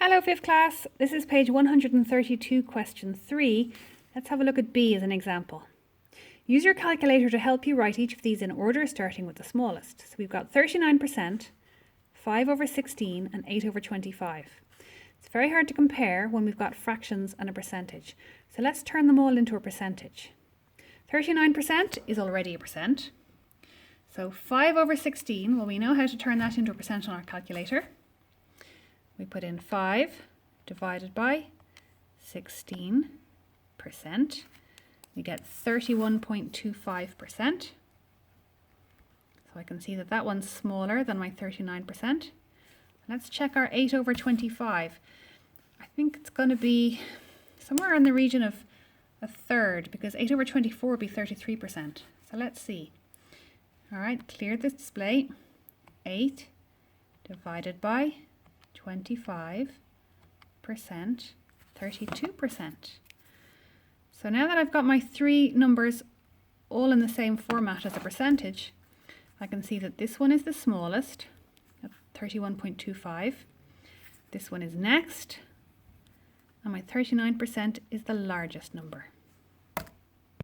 Hello 5th class, this is page 132, question 3. Let's have a look at B as an example. Use your calculator to help you write each of these in order, starting with the smallest. So we've got 39%, 5 over 16 and 8 over 25. It's very hard to compare when we've got fractions and a percentage. So let's turn them all into a percentage. 39% is already a percent. So 5 over 16, well, we know how to turn that into a percent on our calculator. We put in 5 divided by 16%. We get 31.25%. So I can see that that one's smaller than my 39%. Let's check our 8 over 25. I think it's going to be somewhere in the region of a third, because 8 over 24 would be 33%. So let's see. All right, clear the display. 8 divided by 25%, 32%. So now that I've got my three numbers all in the same format as a percentage, I can see that this one is the smallest at 31.25. This one is next, and my 39% is the largest number.